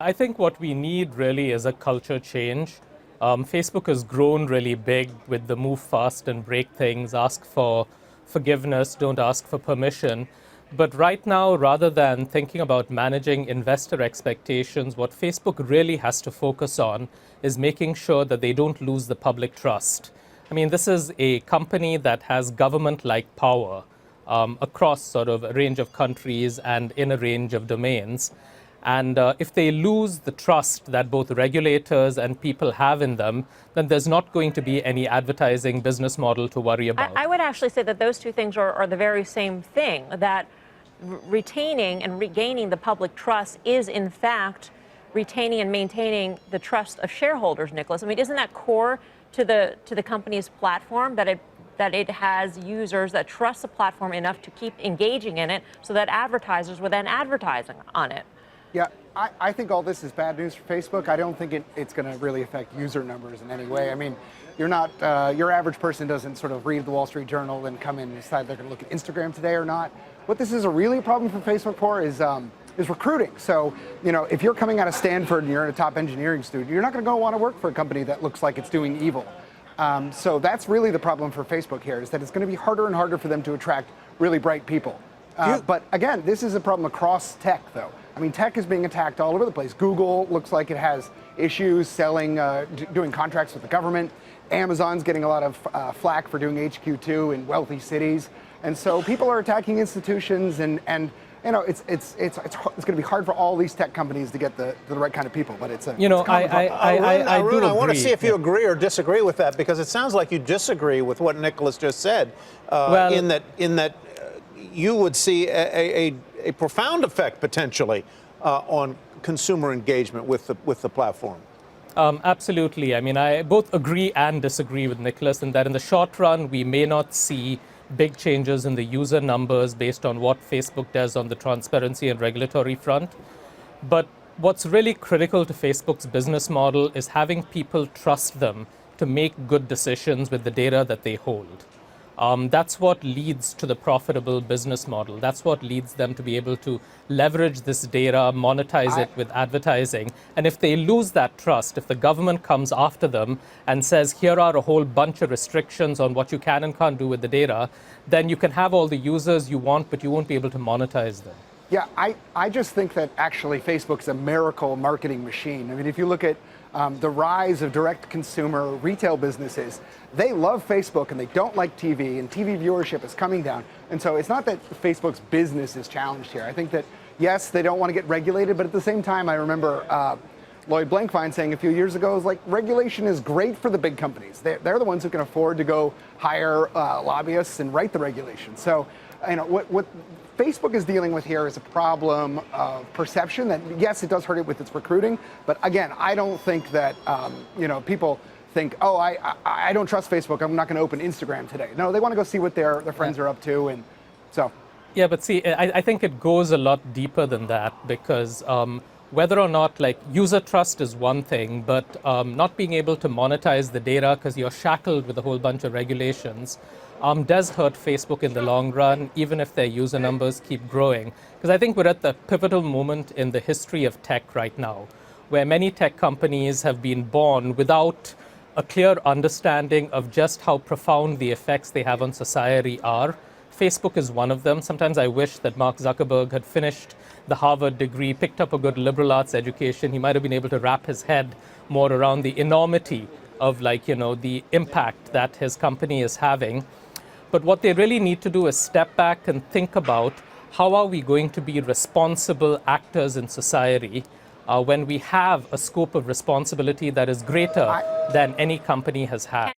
I think what we need really is a culture change. Facebook has grown really big with the move fast and break things, ask for forgiveness, don't ask for permission. But right now, rather than thinking about managing investor expectations, what Facebook really has to focus on is making sure that they don't lose the public trust. I mean, this is a company that has government-like power across sort of a range of countries and in a range of domains. And if they lose the trust that both regulators and people have in them, then there's not going to be any advertising business model to worry about. I would actually say that those two things are the very same thing, that retaining and regaining the public trust is, in fact, retaining and maintaining the trust of shareholders, Nicholas. I mean, isn't that core to the company's platform, that it has users that trust the platform enough to keep engaging in it so that advertisers will then advertise on it? Yeah, I think all this is bad news for Facebook. I don't think it's going to really affect user numbers in any way. I mean, you're not, your average person doesn't sort of read the Wall Street Journal and come in and decide they're going to look at Instagram today or not. What this is a really problem for Facebook for is recruiting. So, you know, if you're coming out of Stanford and you're in a top engineering student, you're not going to go want to work for a company that looks like it's doing evil. So that's really the problem for Facebook here, is that it's going to be harder and harder for them to attract really bright people. But again, this is a problem across tech, though. I mean, tech is being attacked all over the place. Google looks like it has issues selling, doing contracts with the government. Amazon's getting a lot of flack for doing HQ2 in wealthy cities. And so people are attacking institutions, and you know, it's going to be hard for all these tech companies to get the right kind of people. But it's a, you know, I want to see if you agree or disagree with that, because it sounds like you disagree with what Nicholas just said. In that you would see a profound effect potentially on consumer engagement with the platform. Absolutely. I mean, I both agree and disagree with Nicholas in that in the short run, we may not see big changes in the user numbers based on what Facebook does on the transparency and regulatory front. But what's really critical to Facebook's business model is having people trust them to make good decisions with the data that they hold. That's what leads to the profitable business model. That's what leads them to be able to leverage this data, monetize it with advertising. And if they lose that trust, if the government comes after them and says, here are a whole bunch of restrictions on what you can and can't do with the data, then you can have all the users you want, but you won't be able to monetize them. Yeah, I just think that actually Facebook's a miracle marketing machine. I mean, if you look at the rise of direct-to-consumer retail businesses, they love Facebook and they don't like TV, and TV viewership is coming down. And so it's not that Facebook's business is challenged here. I think that, yes, they don't want to get regulated, but at the same time, I remember Lloyd Blankfein saying a few years ago, is like, regulation is great for the big companies. They're the ones who can afford to go hire lobbyists and write the regulation. So, you know, what Facebook is dealing with here is a problem of perception that, yes, it does hurt it with its recruiting. But again, I don't think that, you know, people think, oh, I don't trust Facebook, I'm not going to open Instagram today. No, they want to go see what their friends are up to. And so. Yeah, but see, I think it goes a lot deeper than that, because whether or not, like, user trust is one thing, but not being able to monetize the data because you're shackled with a whole bunch of regulations does hurt Facebook in the long run, even if their user numbers keep growing. Because I think we're at the pivotal moment in the history of tech right now, where many tech companies have been born without a clear understanding of just how profound the effects they have on society are. Facebook is one of them. Sometimes I wish that Mark Zuckerberg had finished the Harvard degree, picked up a good liberal arts education. He might have been able to wrap his head more around the enormity of, like, you know, the impact that his company is having. But what they really need to do is step back and think about, how are we going to be responsible actors in society when we have a scope of responsibility that is greater than any company has had.